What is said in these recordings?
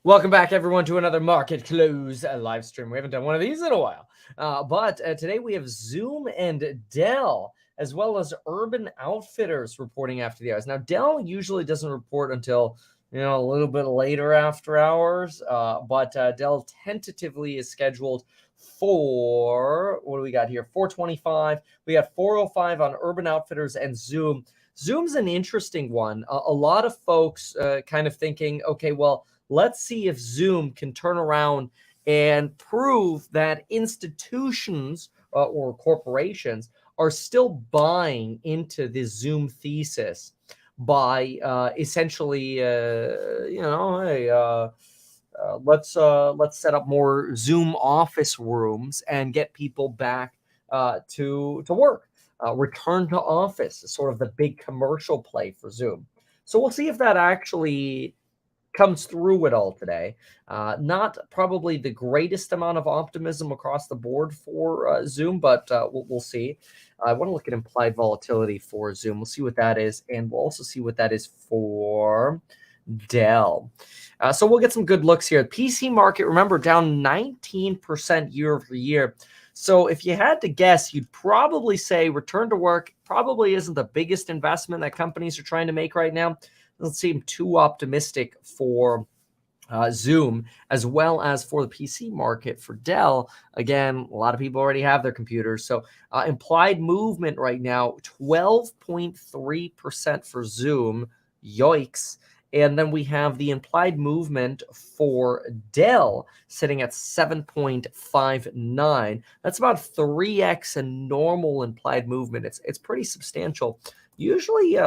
Welcome back, everyone, to another Market Close live stream. We haven't done one of these in a while. But today we have Zoom and Dell, as well as Urban Outfitters reporting after the hours. Now, Dell usually doesn't report until, a little bit later after hours. But Dell tentatively is scheduled for, what do we got here? 425. We got 405 on Urban Outfitters and Zoom. Zoom's an interesting one. A lot of folks kind of thinking, okay, well, let's see if Zoom can turn around and prove that institutions or corporations are still buying into the Zoom thesis by essentially, hey, let's set up more Zoom office rooms and get people back to work. Return to office is sort of the big commercial play for Zoom. So we'll see if that actually comes through it all today. Not probably the greatest amount of optimism across the board for Zoom, but we'll see. I want to look at implied volatility for Zoom. We'll see what that is, and we'll also see what that is for Dell. So we'll get some good looks here. The PC market, remember, down 19% year over year. So if you had to guess, you'd probably say return to work probably isn't the biggest investment that companies are trying to make right now. Doesn't seem too optimistic for Zoom, as well as for the PC market for Dell. Again, a lot of people already have their computers. So implied movement right now, 12.3% for Zoom. Yikes. And then we have the implied movement for Dell sitting at 7.59. That's about 3x a normal implied movement. It's pretty substantial. Usually,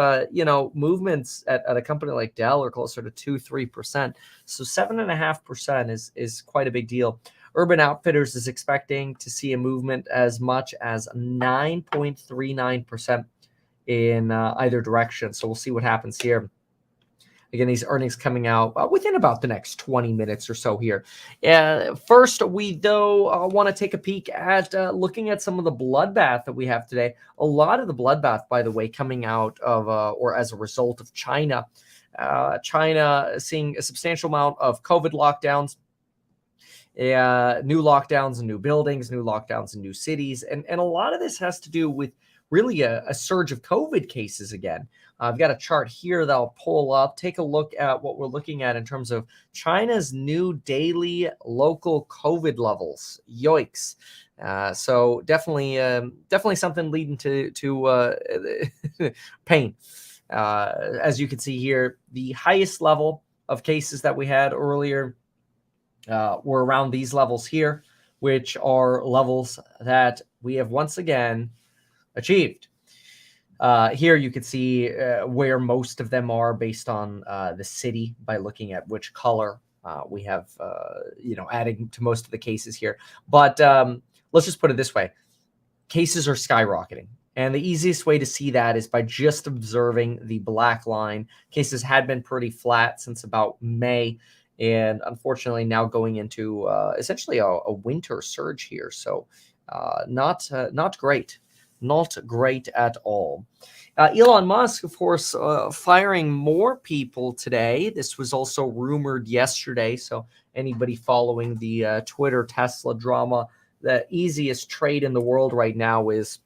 movements at a company like Dell are closer to 2-3%. So 7.5% is quite a big deal. Urban Outfitters is expecting to see a movement as much as 9.39% in either direction. So we'll see what happens here. Again, these earnings coming out within about the next 20 minutes or so here. First, we, though, want to take a peek at looking at some of the bloodbath that we have today. A lot of the bloodbath, by the way, coming out of or as a result of China. China seeing a substantial amount of COVID lockdowns, new lockdowns in new buildings, new lockdowns in new cities. And a lot of this has to do with really a surge of COVID cases again. I've got a chart here that I'll pull up. Take a look at what we're looking at in terms of China's new daily local COVID levels. Yikes. So definitely something leading to pain. As you can see here, the highest level of cases that we had earlier were around these levels here, which are levels that we have once again achieved. Here you can see where most of them are based on the city by looking at which color we have, adding to most of the cases here. But let's just put it this way. Cases are skyrocketing. And the easiest way to see that is by just observing the black line. Cases had been pretty flat since about May. And unfortunately, now going into essentially a winter surge here. So not great. Not great at all. Elon Musk, of course, firing more people today. This was also rumored yesterday. So anybody following the Twitter Tesla drama, the easiest trade in the world right now is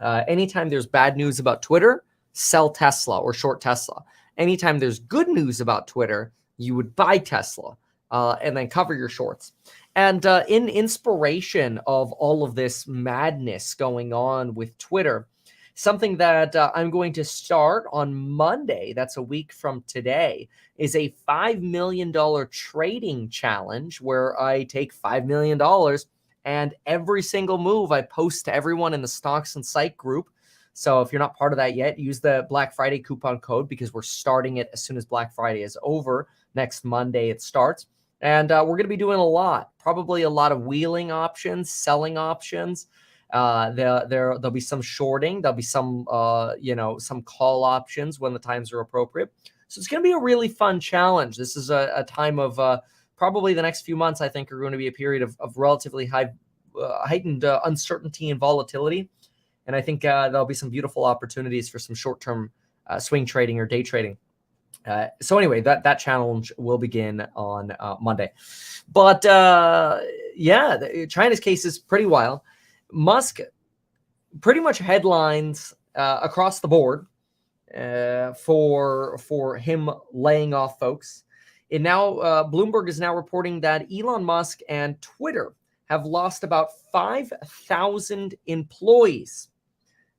anytime there's bad news about Twitter, sell Tesla or short Tesla. Anytime there's good news about Twitter, you would buy Tesla and then cover your shorts. And in inspiration of all of this madness going on with Twitter, something that I'm going to start on Monday, that's a week from today, is a $5 million trading challenge where I take $5 million and every single move I post to everyone in the Stocks and Psych group. So if you're not part of that yet, use the Black Friday coupon code because we're starting it as soon as Black Friday is over. Next Monday it starts. And we're going to be doing probably a lot of wheeling options, selling options. There'll be some shorting. There'll be some call options when the times are appropriate. So it's going to be a really fun challenge. This is a time of probably the next few months, I think, are going to be a period of relatively heightened uncertainty and volatility. And I think there'll be some beautiful opportunities for some short-term swing trading or day trading. So anyway, that challenge will begin on Monday. But China's case is pretty wild. Musk pretty much headlines across the board for him laying off folks. And now Bloomberg is now reporting that Elon Musk and Twitter have lost about 5,000 employees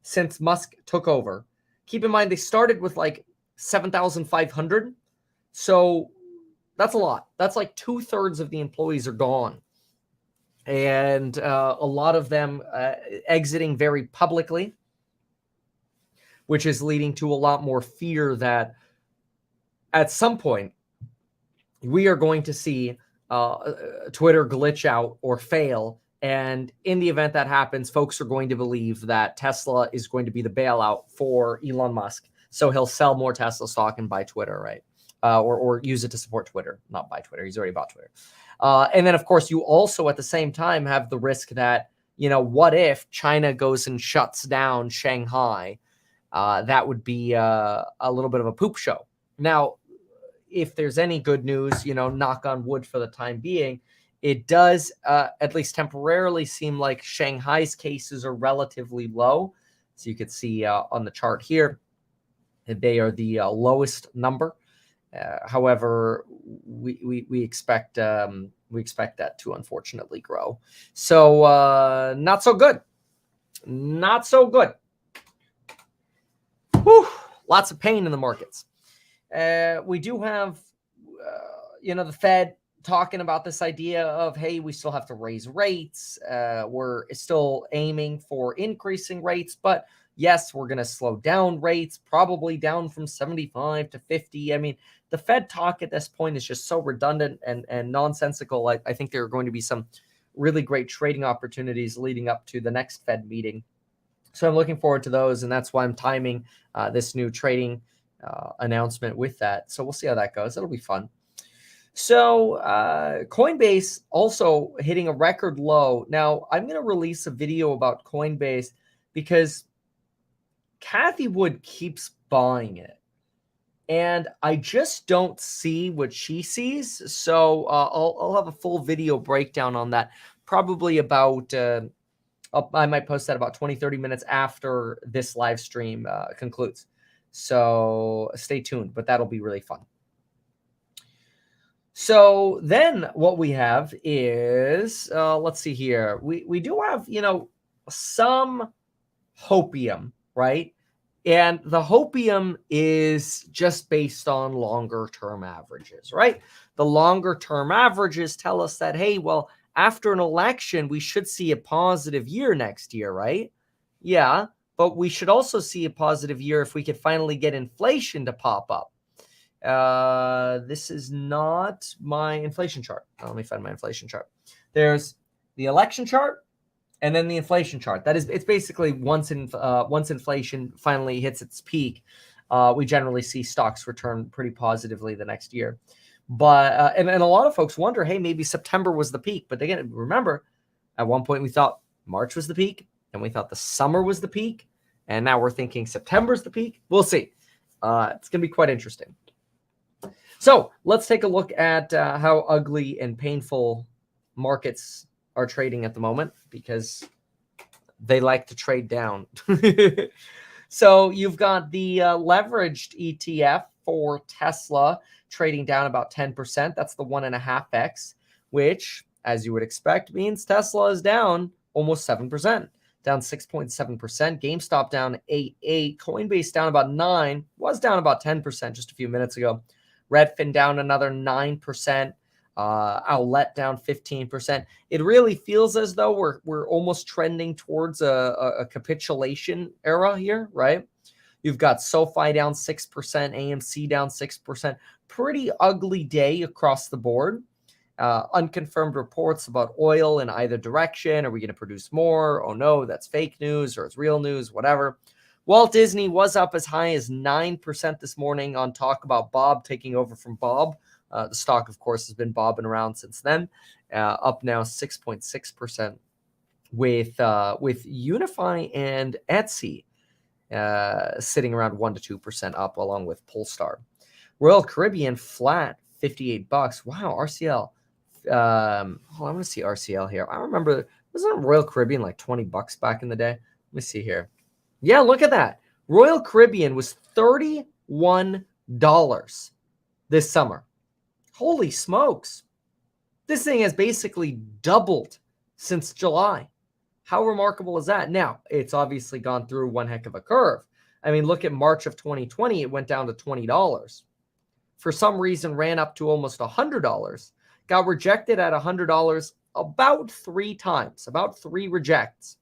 since Musk took over. Keep in mind, they started with like 7,500. So that's a lot. That's like 2/3 of the employees are gone. And a lot of them exiting very publicly, which is leading to a lot more fear that at some point we are going to see Twitter glitch out or fail. And in the event that happens, folks are going to believe that Tesla is going to be the bailout for Elon Musk. So he'll sell more Tesla stock and buy Twitter, right? Or use it to support Twitter, not buy Twitter. He's already bought Twitter. And then, of course, you also at the same time have the risk that, what if China goes and shuts down Shanghai? That would be a little bit of a poop show. Now, if there's any good news, knock on wood for the time being, it does at least temporarily seem like Shanghai's cases are relatively low. So you could see on the chart here, they are the lowest number. However, we expect that to unfortunately grow. So not so good. Not so good. Whew, lots of pain in the markets. We do have, the Fed talking about this idea of, hey, we still have to raise rates. We're still aiming for increasing rates, but yes, we're going to slow down rates, probably down from 75 to 50. I mean, the Fed talk at this point is just so redundant and nonsensical. I think there are going to be some really great trading opportunities leading up to the next Fed meeting. So I'm looking forward to those, and that's why I'm timing this new trading announcement with that. So we'll see how that goes. It'll be fun. So Coinbase also hitting a record low. Now, I'm going to release a video about Coinbase because Cathie Wood keeps buying it. And I just don't see what she sees. So I'll have a full video breakdown on that, probably about, I might post that about 20, 30 minutes after this live stream concludes. So stay tuned, but that'll be really fun. So then what we have is, let's see here. We do have, some hopium, right? And the hopium is just based on longer term averages, right? The longer term averages tell us that, hey, well, after an election, we should see a positive year next year, right? Yeah, but we should also see a positive year if we could finally get inflation to pop up. This is not my inflation chart. Let me find my inflation chart. There's the election chart and then the inflation chart. It's basically once inflation finally hits its peak, we generally see stocks return pretty positively the next year. But and a lot of folks wonder, hey, maybe September was the peak. But again, remember, at one point we thought March was the peak, and we thought the summer was the peak, and now we're thinking September's the peak. We'll see. It's going to be quite interesting. So let's take a look at how ugly and painful markets are trading at the moment, because they like to trade down. So you've got the leveraged ETF for Tesla trading down about 10%. That's the 1.5x, which, as you would expect, means Tesla is down almost 7%, down 6.7%. GameStop down 8.8%. Coinbase down about 9%, was down about 10% just a few minutes ago. Redfin down another 9%. Outlet down 15%. It really feels as though we're almost trending towards a capitulation era here, right? You've got SoFi down 6%, AMC down 6%. Pretty ugly day across the board. Unconfirmed reports about oil in either direction. Are we going to produce more? Oh no, that's fake news, or it's real news, whatever. Walt Disney was up as high as 9% this morning on talk about Bob taking over from Bob. The stock, of course, has been bobbing around since then, up now 6.6%, with Unify and Etsy sitting around 1 to 2% up, along with Polestar. Royal Caribbean flat, $58. Wow, RCL. I want to see RCL here. I remember, wasn't Royal Caribbean like $20 back in the day? Let me see here. Yeah, look at that. Royal Caribbean was $31 this summer. Holy smokes. This thing has basically doubled since July. How remarkable is that? Now, it's obviously gone through one heck of a curve. I mean, look at March of 2020, it went down to $20. For some reason, ran up to almost $100. Got rejected at $100 about 3 times, about 3 rejects.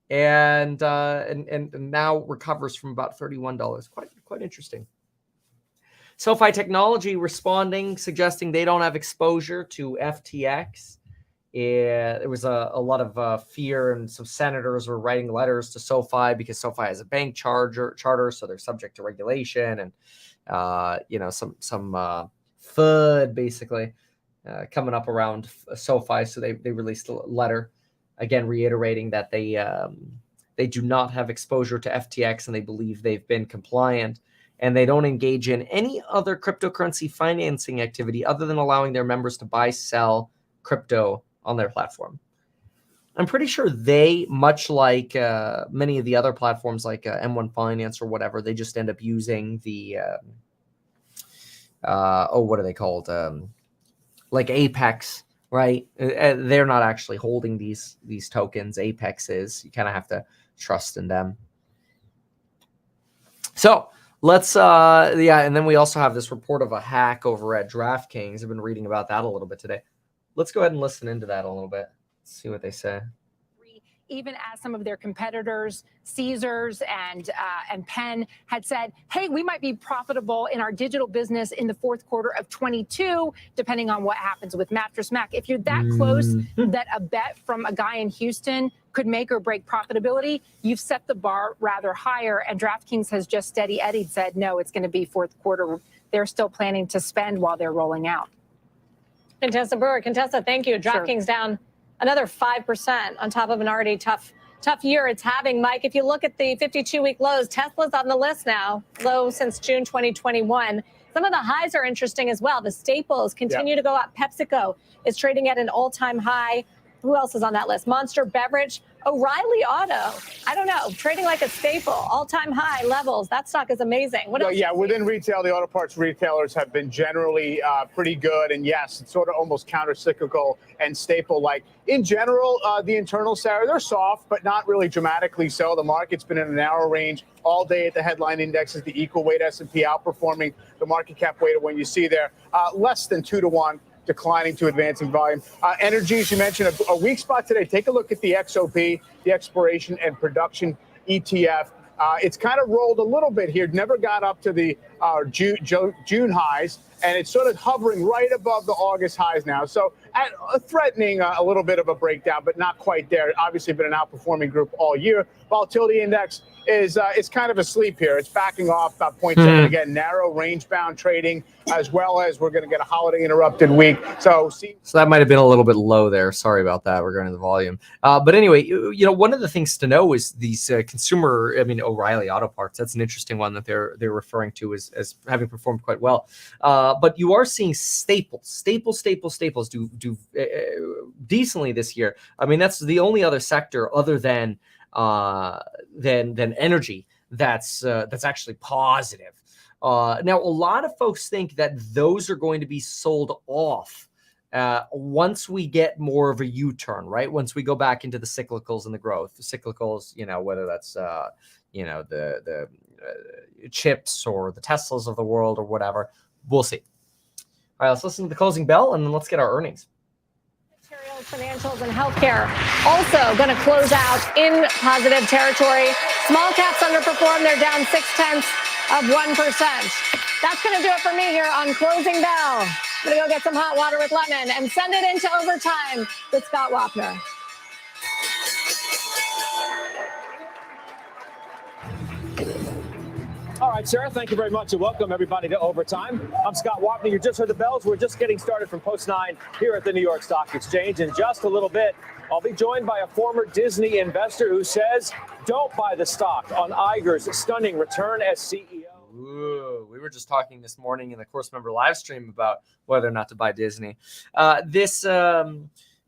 And now recovers from about $31. Quite interesting. SoFi Technology responding, suggesting they don't have exposure to FTX. There was a lot of fear, and some senators were writing letters to SoFi because SoFi has a bank charter, so they're subject to regulation, and some FUD basically coming up around SoFi. So they released a letter, again reiterating that they do not have exposure to FTX, and they believe they've been compliant, and they don't engage in any other cryptocurrency financing activity other than allowing their members to buy, sell crypto on their platform. I'm pretty sure they, much like many of the other platforms like M1 Finance or whatever, they just end up using the, what are they called? Like Apex, right? They're not actually holding these tokens. Apex is. You kind of have to trust in them. So let's, and then we also have this report of a hack over at DraftKings. I've been reading about that a little bit today. Let's go ahead and listen into that a little bit. See what they say. Even as some of their competitors, Caesars and Penn, had said, hey, we might be profitable in our digital business in the fourth quarter of 22, depending on what happens with Mattress Mac. If you're that close that a bet from a guy in Houston could make or break profitability, you've set the bar rather higher. And DraftKings has just steady Eddie said, no, it's going to be fourth quarter. They're still planning to spend while they're rolling out. Contessa Brewer. Contessa, thank you. DraftKings down another 5% on top of an already tough year it's having. Mike, if you look at the 52-week lows, Tesla's on the list now, low since June 2021. Some of the highs are interesting as well. The staples continue to go up. PepsiCo is trading at an all-time high. Who else is on that list? Monster Beverage, O'Reilly Auto. I don't know, trading like a staple, all-time high levels. That stock is amazing. What else? Yeah, within retail, the auto parts retailers have been generally pretty good. And yes, it's sort of almost counter-cyclical and staple-like. In general, the internals, Sarah, they're soft, but not really dramatically so. The market's been in a narrow range all day at the headline indexes. The equal weight S&P outperforming the market cap weight of when you see there, less than 2-to-1. Declining to advancing volume. Energy, as you mentioned, a weak spot today. Take a look at the XOP, the Exploration and Production ETF. It's kind of rolled a little bit here. Never got up to the June highs, and it's sort of hovering right above the August highs now. So threatening a little bit of a breakdown, but not quite there. Obviously been an outperforming group all year. Volatility index is kind of asleep here. It's backing off about 0.7. Again, narrow range-bound trading, as well as we're going to get a holiday-interrupted week. So that might have been a little bit low there. Sorry about that regarding the volume. But anyway, one of the things to know is these consumer, O'Reilly Auto Parts. That's an interesting one that they're referring to as having performed quite well. But you are seeing staples do decently this year. I mean, that's the only other sector other than energy that's actually positive. Now, a lot of folks think that those are going to be sold off once we get more of a U-turn, right? Once we go back into the cyclicals and the growth. The cyclicals, whether that's the chips or the Teslas of the world or whatever, we'll see. All right, let's listen to the closing bell, and then let's get our earnings. Materials, financials, and healthcare also going to close out in positive territory. Small caps underperform. They're down 0.6%. That's going to do it for me here on Closing Bell. I'm going to go get some hot water with lemon and send it into overtime with Scott Wapner. All right, Sarah, thank you very much, and welcome everybody to Overtime. I'm Scott Wapner. You just heard the bells. We're just getting started from Post 9 here at the New York Stock Exchange. In just a little bit, I'll be joined by a former Disney investor who says don't buy the stock on Iger's stunning return as CEO. Ooh, we were just talking this morning in the course member live stream about whether or not to buy Disney.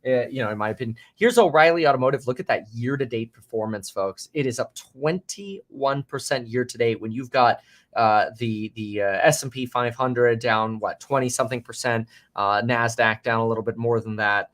In my opinion, here's O'Reilly Automotive. Look at that year-to-date performance, folks. It is up 21% year-to-date when you've got the S&P 500 down, 20-something percent, NASDAQ down a little bit more than that.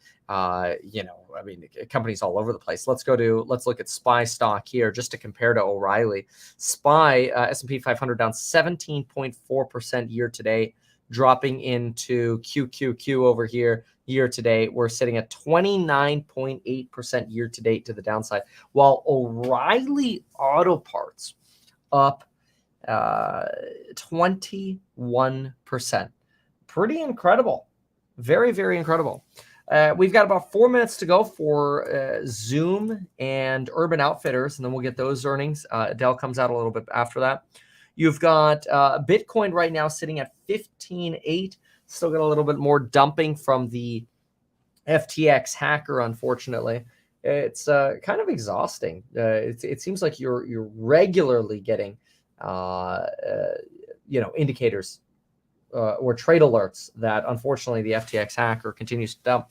Companies all over the place. Let's look at SPY stock here just to compare to O'Reilly. SPY, S&P 500 down 17.4% year-to-date, dropping into QQQ over here. Year to date, we're sitting at 29.8% year to date to the downside, while O'Reilly Auto Parts up 21%. Pretty incredible. Very, very incredible. We've got about 4 minutes to go for Zoom and Urban Outfitters, and then we'll get those earnings. Dell comes out a little bit after that. You've got Bitcoin right now sitting at 15.8. Still got a little bit more dumping from the FTX hacker, unfortunately. It's kind of exhausting. It seems like you're regularly getting indicators or trade alerts that unfortunately the FTX hacker continues to dump.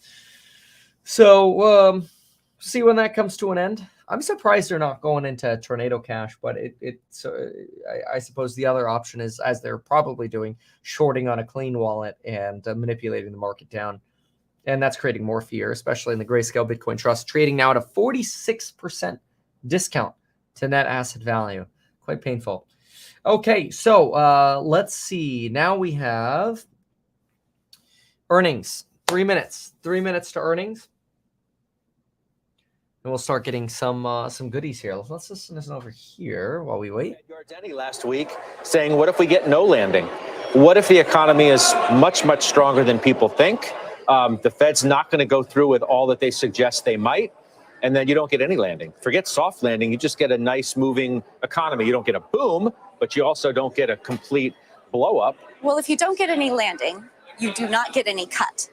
So see when that comes to an end. I'm surprised they're not going into Tornado Cash, but I suppose the other option is, as they're probably doing, shorting on a clean wallet and manipulating the market down. And that's creating more fear, especially in the Grayscale Bitcoin Trust, trading now at a 46% discount to net asset value. Quite painful. Okay, so let's see. Now we have earnings. 3 minutes. 3 minutes to earnings. And we'll start getting some goodies here. Let's listen to this over here while we wait. Yardeni last week saying, what if we get no landing? What if the economy is much, much stronger than people think? The Fed's not going to go through with all that they suggest they might, and then you don't get any landing. Forget soft landing. You just get a nice moving economy. You don't get a boom, but you also don't get a complete blow up. Well, if you don't get any landing, you do not get any cut.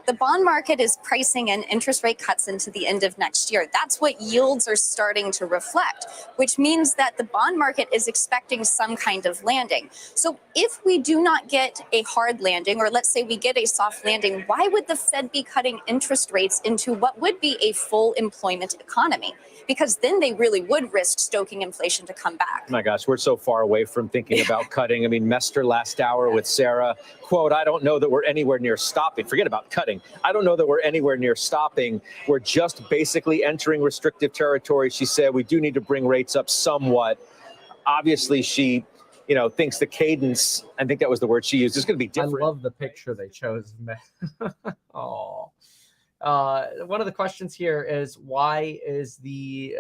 The bond market is pricing in interest rate cuts into the end of next year. That's what yields are starting to reflect, which means that the bond market is expecting some kind of landing. So if we do not get a hard landing, or let's say we get a soft landing, why would the Fed be cutting interest rates into what would be a full employment economy? Because then they really would risk stoking inflation to come back. Oh my gosh, we're so far away from thinking about cutting. I mean, Mester last hour with Sarah, quote, I don't know that we're anywhere near stopping. Forget about cutting. I don't know that we're anywhere near stopping. We're just basically entering restrictive territory. She said we do need to bring rates up somewhat. Obviously, she, thinks the cadence, I think that was the word she used, is going to be different. I love the picture they chose. Oh. One of the questions here is why does the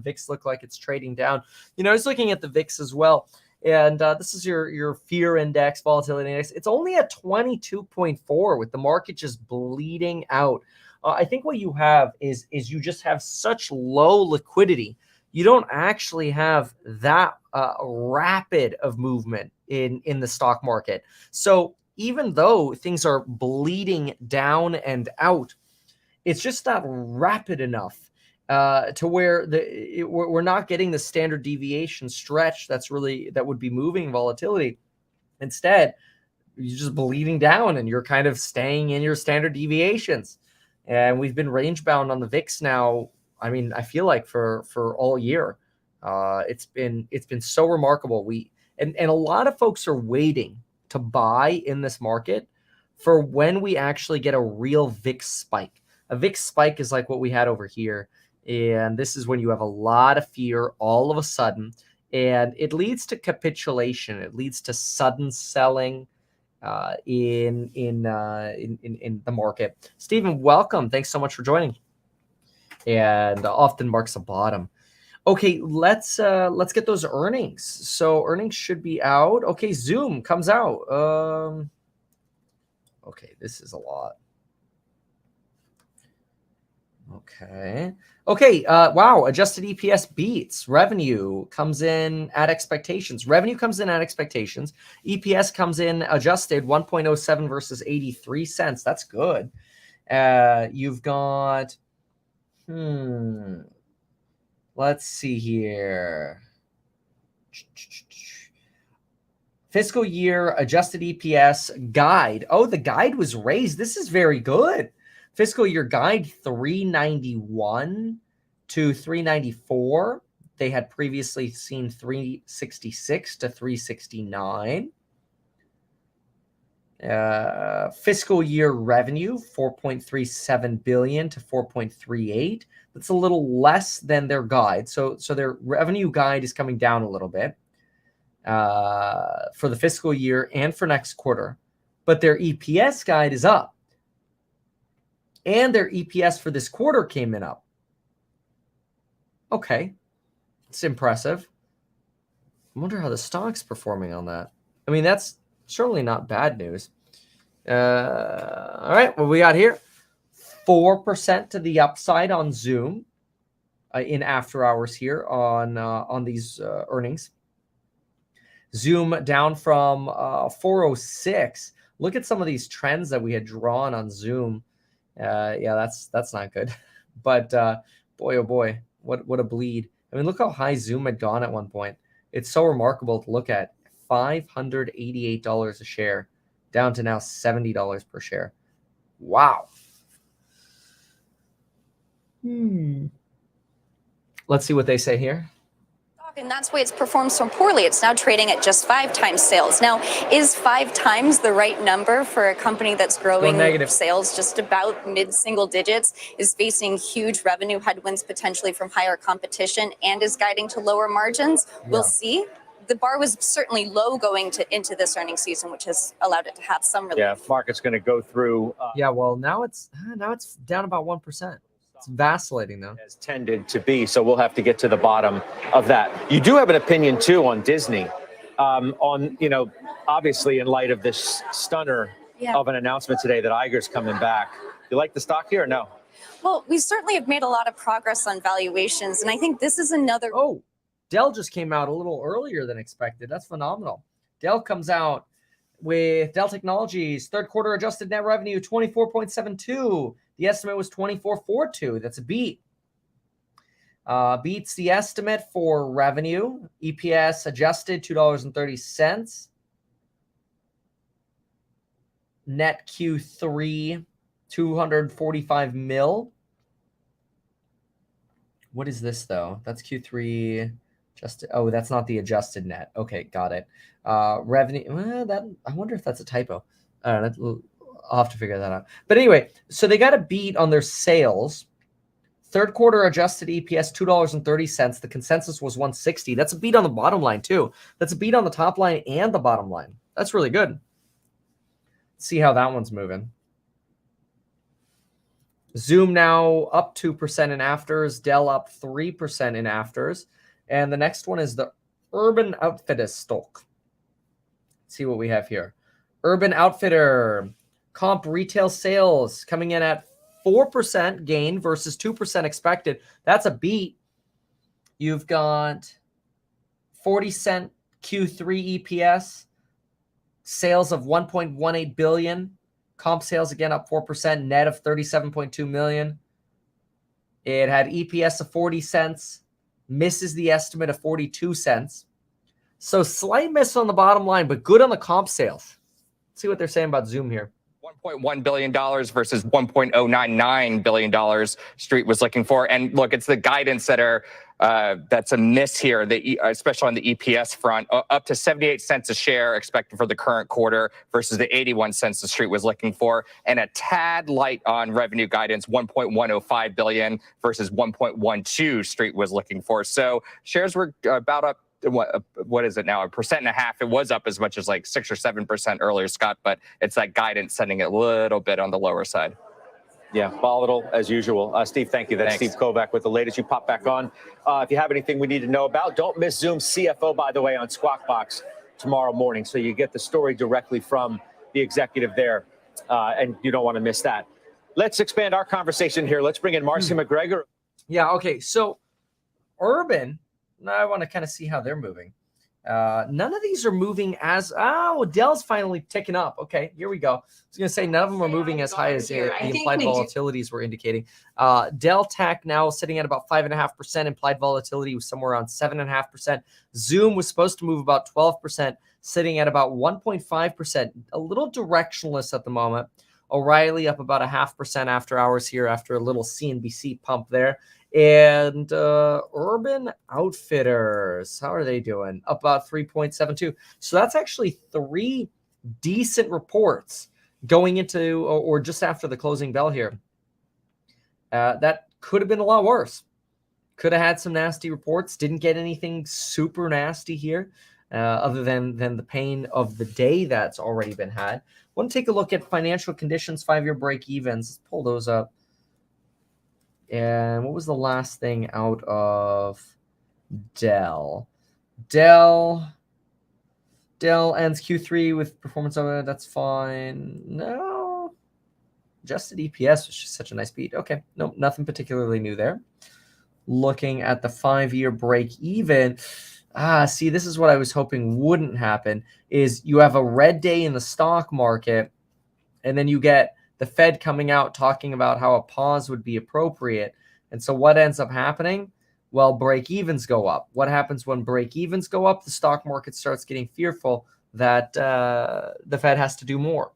VIX look like it's trading down? I was looking at the VIX as well, and this is your fear index, volatility index. It's only at 22.4 with the market just bleeding out. I think what you have is you just have such low liquidity. You don't actually have that rapid of movement in the stock market. So even though things are bleeding down and out, it's just not rapid enough to where we're not getting the standard deviation stretch that would be moving volatility. Instead, you're just bleeding down and you're kind of staying in your standard deviations. And we've been range bound on the VIX now. I mean, I feel like for all year, it's been so remarkable. And a lot of folks are waiting to buy in this market for when we actually get a real VIX spike. A VIX spike is like what we had over here. And this is when you have a lot of fear all of a sudden. And it leads to capitulation. It leads to sudden selling in the market. Stephen, welcome. Thanks so much for joining. And often marks a bottom. Okay, let's get those earnings. So earnings should be out. Okay, Zoom comes out. Okay, this is a lot. Okay. Wow. Adjusted EPS beats. Revenue comes in at expectations. EPS comes in adjusted 1.07 versus 83 cents. That's good. You've got, let's see here. Fiscal year adjusted EPS guide. Oh, the guide was raised. This is very good. Fiscal year guide 391 to 394. They had previously seen 366 to 369. Fiscal year revenue 4.37 billion to 4.38. That's a little less than their guide. So their revenue guide is coming down a little bit for the fiscal year and for next quarter, but their EPS guide is up, and their EPS for this quarter came in up. Okay, it's impressive. I wonder how the stock's performing on that. I mean, that's certainly not bad news. All right, what we got here? 4% to the upside on Zoom in after hours here on these earnings. Zoom down from 406. Look at some of these trends that we had drawn on Zoom. Yeah, that's not good. But boy, oh boy, what a bleed. I mean, look how high Zoom had gone at one point. It's so remarkable to look at. $588 a share, down to now $70 per share. Wow. Let's see what they say here. And that's why it's performed so poorly. It's now trading at just 5 times sales. Now, is 5 times the right number for a company that's growing sales just about mid-single digits, is facing huge revenue headwinds potentially from higher competition, and is guiding to lower margins? Yeah. We'll see. The bar was certainly low going into this earnings season, which has allowed it to have some relief. Yeah, market's going to go through. Yeah, well, now it's down about 1%. It's vacillating though. As tended to be, so we'll have to get to the bottom of that. You do have an opinion too on Disney, on obviously in light of this stunner of an announcement today that Iger's coming back. You like the stock here or no? Well, we certainly have made a lot of progress on valuations, and I think this is another. Oh, Dell just came out a little earlier than expected. That's phenomenal. Dell comes out with Dell Technologies third quarter adjusted net revenue 24.72. The estimate was 24.42. That's a beat. Beats the estimate for revenue. EPS adjusted $2.30. Net Q3 $245 million. What is this though? That's Q3. Oh, that's not the adjusted net. Okay, got it. Revenue. I wonder if that's a typo. I'll have to figure that out. But anyway, so they got a beat on their sales. Third quarter adjusted EPS $2.30. The consensus was $1.60. That's a beat on the bottom line too. That's a beat on the top line and the bottom line. That's really good. Let's see how that one's moving. Zoom now up 2% in afters. Dell up 3% in afters. And the next one is the Urban Outfitters stock. Let's see what we have here. Urban Outfitter comp retail sales coming in at 4% gain versus 2% expected. That's a beat. You've got 40-cent Q3 EPS, sales of $1.18 billion. Comp sales again up 4%, net of $37.2 million. It had EPS of 40 cents, misses the estimate of 42 cents. So slight miss on the bottom line, but good on the comp sales. Let's see what they're saying about Zoom here. $1.1 billion versus $1.099 billion Street was looking for. And look, it's the guidance that's a miss here, especially on the EPS front, up to 78 cents a share expected for the current quarter versus the 81 cents the Street was looking for, and a tad light on revenue guidance, 1.105 billion versus 1.12 Street was looking for. So shares were about up. What is it now? 1.5%. It was up as much as like 6 or 7% earlier, Scott, but it's that guidance sending it a little bit on the lower side. Yeah, volatile as usual. Steve, thank you. That's Steve Kovac with the latest. You pop back on. If you have anything we need to know about, don't miss Zoom CFO, by the way, on Squawk Box tomorrow morning. So you get the story directly from the executive there, and you don't want to miss that. Let's expand our conversation here. Let's bring in Marcy McGregor. Yeah, okay. So Urban, now I want to kind of see how they're moving. None of these are moving as Dell's finally ticking up. Okay, here we go. I was gonna say none of them are moving as high as the implied volatilities were indicating. Dell Tech now sitting at about 5.5%. Implied volatility was somewhere around 7.5%. Zoom was supposed to move about 12%, sitting at about 1.5%. A little directionless at the moment. O'Reilly up about 0.5% after hours here after a little CNBC pump there. And Urban Outfitters, how are they doing? Up about 3.72. So that's actually 3 decent reports going into or just after the closing bell here. That could have been a lot worse. Could have had some nasty reports. Didn't get anything super nasty here, other than the pain of the day that's already been had. Want to take a look at financial conditions, 5-year break evens. Let's pull those up. And what was the last thing out of Dell? Dell ends Q3 with performance of it. That's fine. No. Adjusted EPS was just such a nice beat. Okay. No, nothing particularly new there. Looking at the 5-year break even. See, this is what I was hoping wouldn't happen, is you have a red day in the stock market, and then you get the Fed coming out talking about how a pause would be appropriate. And so what ends up happening? Well, break evens go up. What happens when break evens go up? The stock market starts getting fearful that the Fed has to do more.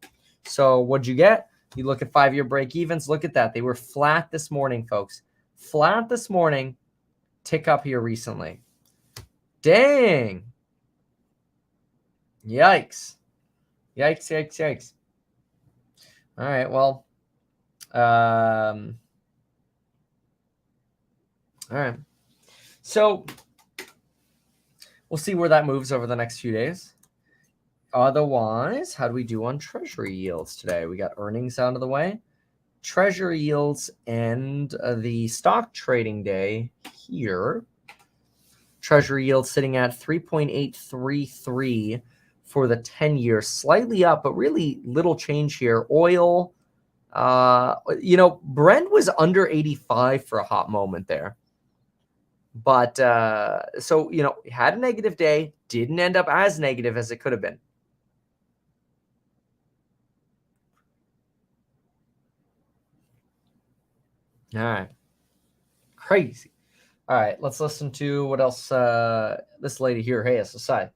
So what'd you get? You look at 5-year break evens. Look at that. They were flat this morning, folks. Flat this morning. Tick up here recently. Dang. Yikes. Yikes, yikes, yikes. All right, well, all right. So we'll see where that moves over the next few days. Otherwise, how do we do on treasury yields today? We got earnings out of the way. Treasury yields and the stock trading day here. Treasury yield sitting at 3.833 for the 10-year, slightly up, but really little change here. Oil, Brent was under 85 for a hot moment there. But so, had a negative day, didn't end up as negative as it could have been. All right. Crazy. All right, let's listen to what else this lady here, hey, SSI.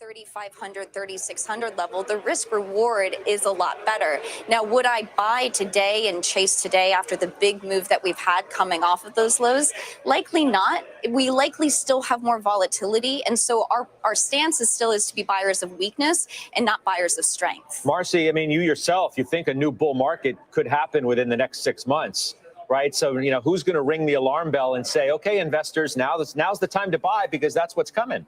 3,500, 3,600 level, the risk reward is a lot better. Now, would I buy today and chase today after the big move that we've had coming off of those lows? Likely not. We likely still have more volatility. And so our stance is still to be buyers of weakness and not buyers of strength. Marcy, I mean, you yourself, you think a new bull market could happen within the next 6 months, right? So, who's going to ring the alarm bell and say, okay, investors, now's the time to buy because that's what's coming?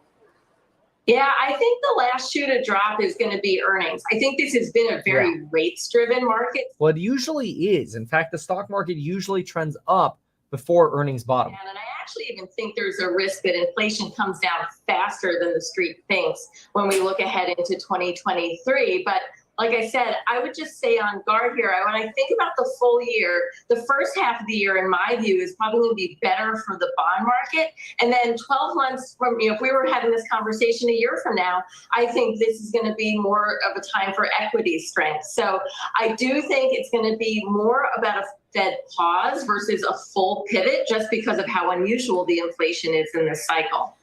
Yeah, I think the last shoe to drop is going to be earnings. I think this has been a very rates-driven market. Well, it usually is. In fact, the stock market usually trends up before earnings bottom. And I actually even think there's a risk that inflation comes down faster than the street thinks when we look ahead into 2023. But like I said, I would just stay on guard here. When I think about the full year, the first half of the year, in my view, is probably going to be better for the bond market. And then 12 months from, if we were having this conversation a year from now, I think this is going to be more of a time for equity strength. So I do think it's going to be more about a Fed pause versus a full pivot, just because of how unusual the inflation is in this cycle.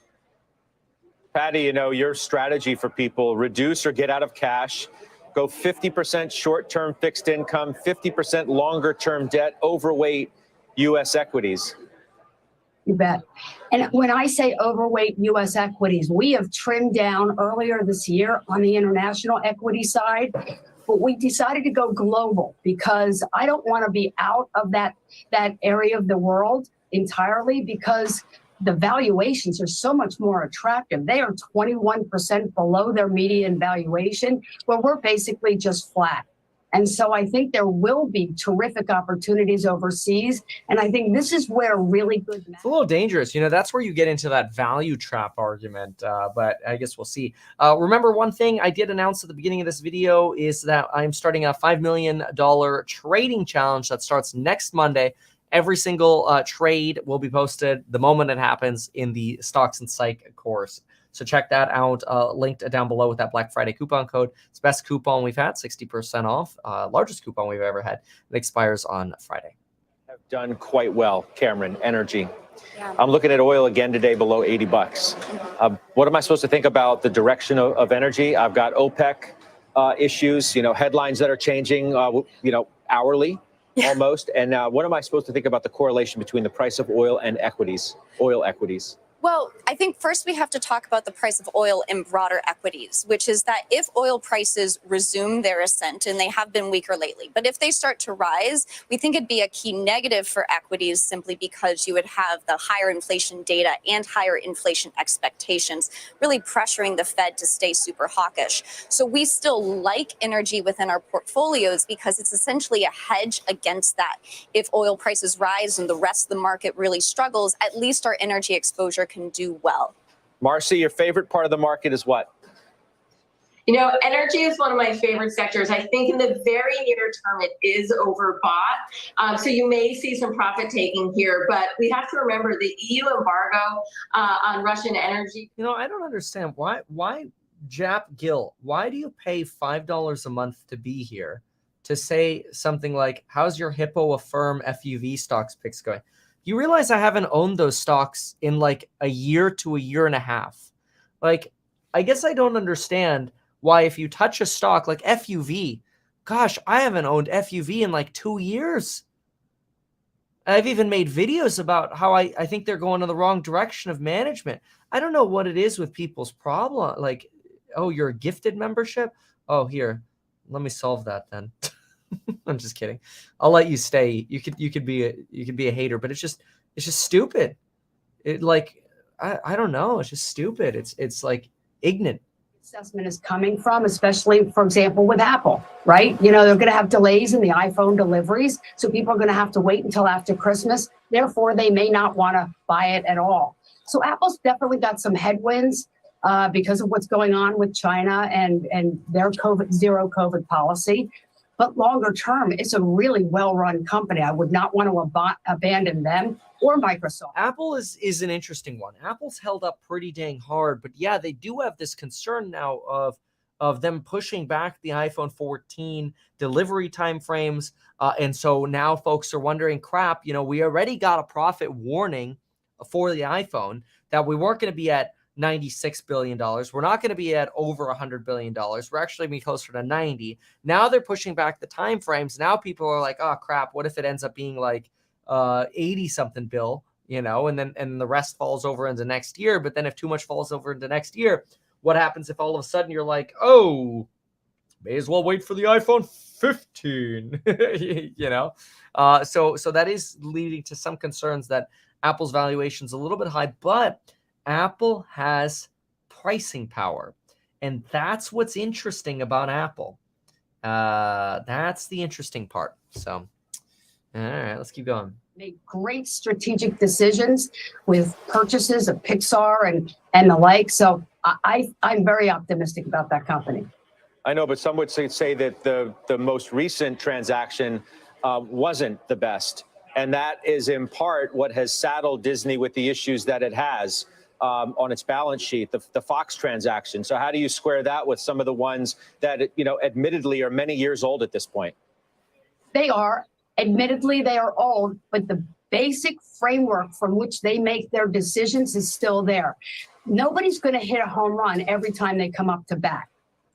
Patty, your strategy for people, reduce or get out of cash. Go 50% short-term fixed income, 50% longer-term debt, overweight U.S. equities. You bet. And when I say overweight U.S. equities, we have trimmed down earlier this year on the international equity side, but we decided to go global because I don't want to be out of that area of the world entirely, because the valuations are so much more attractive. They are 21% below their median valuation, where we're basically just flat. And so I think there will be terrific opportunities overseas. And I think this is where really good. It's a little dangerous. That's where you get into that value trap argument. But I guess we'll see. Remember, one thing I did announce at the beginning of this video is that I'm starting a $5 million trading challenge that starts next Monday. Every single trade will be posted the moment it happens in the Stocks and Psych course. So check that out. Linked down below with that Black Friday coupon code. It's the best coupon we've had, 60% off. Largest coupon we've ever had. It expires on Friday. Have done quite well, Cameron, energy. Yeah. I'm looking at oil again today below 80 bucks. What am I supposed to think about the direction of energy? I've got OPEC issues, headlines that are changing, hourly almost. And what am I supposed to think about the correlation between the price of oil and oil equities? Well, I think first we have to talk about the price of oil in broader equities, which is that if oil prices resume their ascent, and they have been weaker lately, but if they start to rise, we think it'd be a key negative for equities simply because you would have the higher inflation data and higher inflation expectations really pressuring the Fed to stay super hawkish. So we still like energy within our portfolios because it's essentially a hedge against that. If oil prices rise and the rest of the market really struggles, at least our energy exposure can do well. Marcy, your favorite part of the market is what? Energy is one of my favorite sectors. I think in the very near term, it is overbought. So you may see some profit taking here, but we have to remember the EU embargo on Russian energy. I don't understand why Jap Gill, why do you pay $5 a month to be here to say something like, how's your Hippo Affirm FUV stocks picks going? You realize I haven't owned those stocks in like a year to a year and a half. Like, I guess I don't understand why if you touch a stock like FUV, gosh, I haven't owned FUV in like 2 years. I've even made videos about how I think they're going in the wrong direction of management. I don't know what it is with people's problem. Like, oh, you're a gifted membership? Oh, here, let me solve that then. I'm just kidding. I'll let you stay. You could be a hater, but it's just stupid. I don't know. It's just stupid. It's like ignorant. Assessment is coming from, especially, for example, with Apple, right? They're going to have delays in the iPhone deliveries. So people are going to have to wait until after Christmas. Therefore, they may not want to buy it at all. So Apple's definitely got some headwinds because of what's going on with China and their zero COVID policy. But longer term, it's a really well-run company. I would not want to abandon them or Microsoft. Apple is an interesting one. Apple's held up pretty dang hard, but yeah, they do have this concern now of them pushing back the iPhone 14 delivery timeframes. And so now folks are wondering, crap, we already got a profit warning for the iPhone that we weren't going to be at $96 billion. We're not going to be at over $100 billion. We're actually going to be closer to 90. Now they're pushing back the time frames. Now people are like, oh crap, what if it ends up being like 80 something bill, and then the rest falls over into next year. But then if too much falls over into next year, what happens if all of a sudden you're like, oh, may as well wait for the iPhone 15, So that is leading to some concerns that Apple's valuation is a little bit high, but Apple has pricing power. And that's what's interesting about Apple. That's the interesting part. So, all right, let's keep going. Made great strategic decisions with purchases of Pixar and the like. So I'm very optimistic about that company. I know, but some would say that the most recent transaction wasn't the best. And that is in part what has saddled Disney with the issues that it has on its balance sheet, the Fox transaction. So how do you square that with some of the ones that, admittedly are many years old at this point? They are. Admittedly, they are old, but the basic framework from which they make their decisions is still there. Nobody's going to hit a home run every time they come up to bat.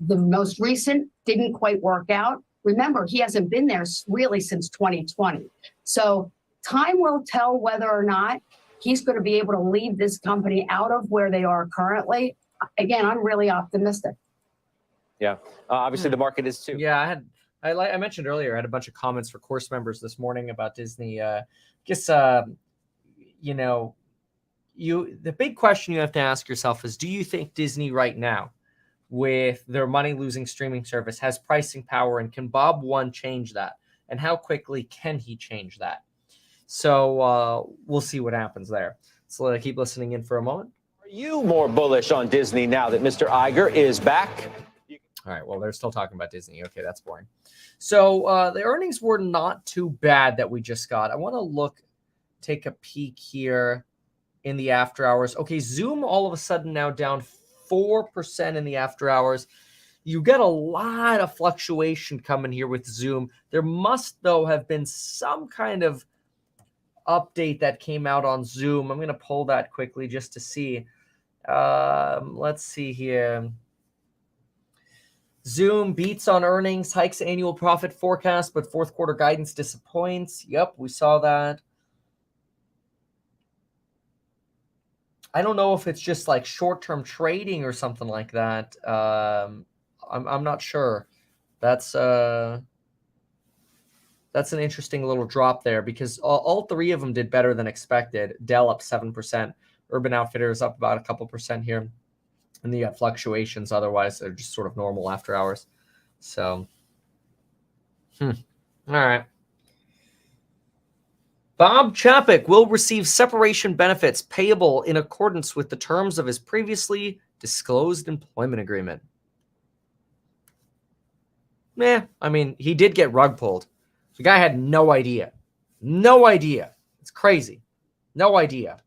The most recent didn't quite work out. Remember, he hasn't been there really since 2020. So time will tell whether or not he's going to be able to lead this company out of where they are currently. Again, I'm really optimistic. Yeah, obviously the market is too. Yeah, I mentioned earlier, I had a bunch of comments for course members this morning about Disney. The big question you have to ask yourself is, do you think Disney right now, with their money-losing streaming service, has pricing power, and can Bob One change that? And how quickly can he change that? So we'll see what happens there. So keep listening in for a moment. Are you more bullish on Disney now that Mr. Iger is back? All right, well, they're still talking about Disney. Okay, that's boring. So the earnings were not too bad that we just got. I want to take a peek here in the after hours. Okay, Zoom all of a sudden now down 4% in the after hours. You get a lot of fluctuation coming here with Zoom. There must, though, have been some kind of update that came out on Zoom. I'm going to pull that quickly just to see. Let's see here. Zoom beats on earnings, hikes annual profit forecast, but fourth quarter guidance disappoints. Yep, we saw that. I don't know if it's just like short-term trading or something like that. I'm not sure. That's an interesting little drop there because all three of them did better than expected. Dell up 7%, Urban Outfitters up about a couple percent here. And then you got fluctuations. Otherwise, they're just sort of normal after hours. So, all right. Bob Chapek will receive separation benefits payable in accordance with the terms of his previously disclosed employment agreement. I mean, he did get rug pulled. The guy had no idea. No idea. It's crazy. No idea.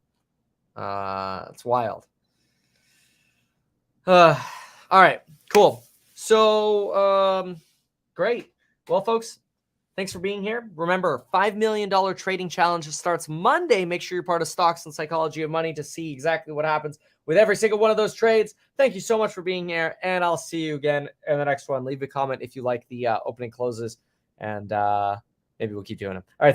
It's wild. All right, cool. So, great. Well, folks, thanks for being here. Remember, $5 million trading challenge starts Monday. Make sure you're part of Stocks and Psychology of Money to see exactly what happens with every single one of those trades. Thank you so much for being here, and I'll see you again in the next one. Leave a comment if you like the opening closes, and maybe we'll keep doing them. All right.